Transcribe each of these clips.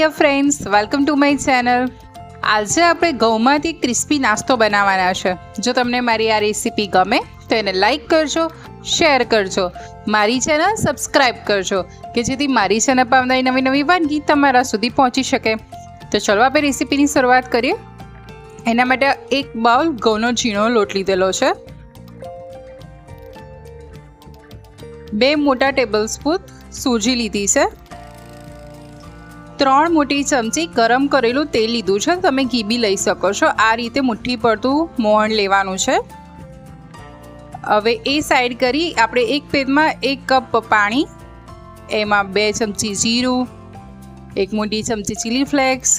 Dear friends, welcome to my channel. આજે આપણે ઘઉંમાંથી crispy નાસ્તો બનાવવાના છે. જો તમને મારી આ રેસીપી ગમે તો એને લાઈક કરજો, શેર કરજો, મારી ચેનલ સબસ્ક્રાઈબ કરજો કે જેથી મારી ચેનલ પર આવનારી નવી નવી વાનગી તમારા સુધી પહોંચી શકે. તો ચલો આપણે રેસીપીની શરૂઆત કરીએ. એના માટે એક બાઉલ ઘઉંનો ઝીણો લોટ લીધેલો છે, 2 મોટા ટેબલસ્પૂન સૂજી લીધી છે, 3 મોટી ચમચી ગરમ કરેલું તેલ લીધું છે. તમે ઘી બી લઈ શકો છો. આ રીતે મુઠ્ઠી પડતું મોણ લેવાનું છે. હવે એ સાઈડ કરી આપણે એક પેનમાં 1 કપ પાણી, એમાં 2 ચમચી જીરું, 1 મોટી ચમચી ચીલી ફ્લેક્સ,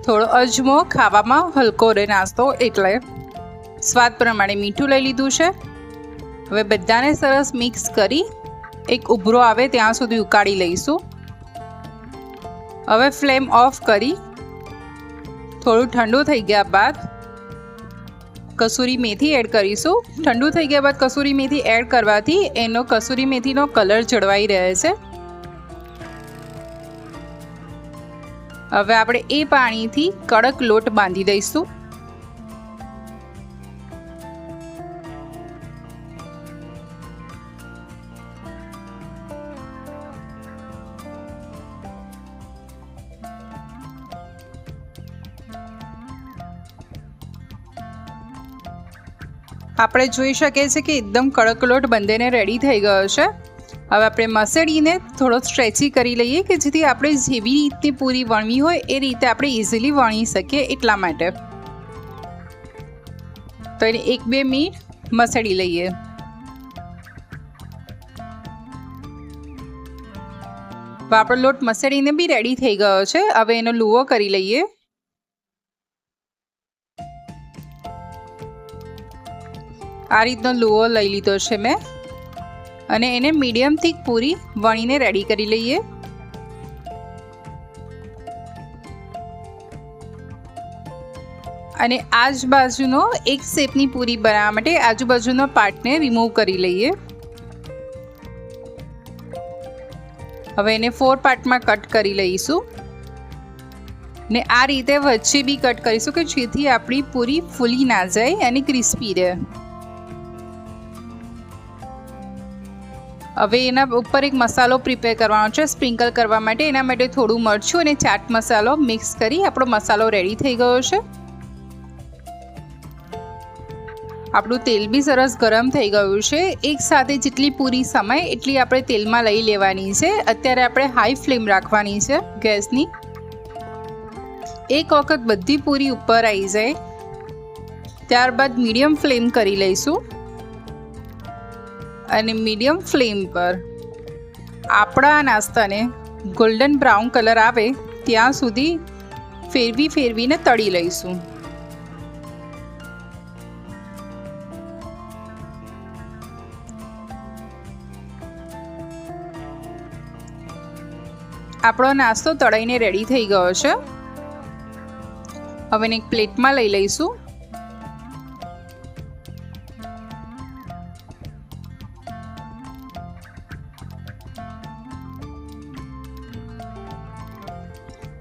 થોડો અજમો, ખાવામાં હલકો રહે નાસ્તો એટલે સ્વાદ પ્રમાણે મીઠું લઈ લીધું છે. હવે બધાને સરસ મિક્સ કરી એક ઉભરો આવે ત્યાં સુધી ઉકાળી લઈશું. હવે ફ્લેમ ઓફ કરી થોડું ઠંડુ થઈ ગયા બાદ કસૂરી મેથી એડ કરીશું. ઠંડુ થઈ ગયા બાદ કસૂરી મેથી એડ કરવાથી એનો કસૂરી મેથીનો કલર જળવાઈ રહે છે. હવે આપણે એ પાણીથી કડક લોટ બાંધી દઈશું. આપણે જોઈ શકીએ છીએ કે એકદમ કડક લોટ બંધેને રેડી થઈ ગયો છે. હવે આપણે મસળીને થોડો સ્ટ્રેચી કરી લઈએ કે જેથી આપણે જેવી રીતની પૂરી વણવી હોય એ રીતે આપણે ઇઝીલી વણી શકીએ એટલા માટે. તો એને 1-2 મિનિટ મસળી લઈએ. આપણો લોટ મસળીને બી રેડી થઈ ગયો છે. હવે એનો લુવો કરી લઈએ. આ રીતનો લુવો લઈ લીધો છે મેં અને એને મીડિયમ થીક પૂરી વણીને રેડી કરી લઈએ. અને આજુબાજુનો એક શેપની પૂરી બનાવવા માટે આજુબાજુનો પાર્ટને રિમૂવ કરી લઈએ. હવે એને 4 પાર્ટમાં કટ કરી લઈશું ને આ રીતે વચ્ચે બી કટ કરીશું કે જેથી આપણી પૂરી ફૂલી ના જાય અને ક્રિસ્પી રહે. હવે એના ઉપર એક મસાલો પ્રિપેર કરવાનો છે સ્પ્રિંકલ કરવા માટે. એના માટે થોડું મરચું અને ચાટ મસાલો મિક્સ કરી આપણો મસાલો રેડી થઈ ગયો છે. આપણું તેલ બી સરસ ગરમ થઈ ગયું છે. એક સાથે જેટલી પૂરી સમાય એટલી આપણે તેલમાં લઈ લેવાની છે. અત્યારે આપણે હાઈ ફ્લેમ રાખવાની છે ગેસની. એક વખત બધી પૂરી ઉપર આવી જાય ત્યારબાદ મીડિયમ ફ્લેમ કરી લઈશું અને મીડિયમ ફ્લેમ પર આપણા નાસ્તાને ગોલ્ડન બ્રાઉન કલર આવે ત્યાં સુધી ફેરવીને તળી લઈશું. આપણો નાસ્તો તળાઈને રેડી થઈ ગયો છે. હવે એક પ્લેટમાં લઈ લઈશું.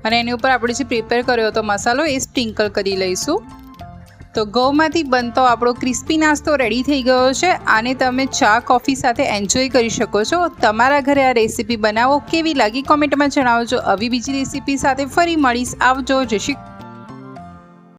અને એની ઉપર આપણે જે પ્રિપેર કર્યો હતો મસાલો એ સ્પ્રિંકલ કરી લઈશું. તો ઘઉંમાંથી બનતો આપણો ક્રિસ્પી નાસ્તો રેડી થઈ ગયો છે. આને તમે ચા કોફી સાથે એન્જોય કરી શકો છો. તમારા ઘરે આ રેસીપી બનાવો. કેવી લાગી કોમેન્ટમાં જણાવજો. આવી બીજી રેસીપી સાથે ફરી મળીશ. આવજો. જય શ્રી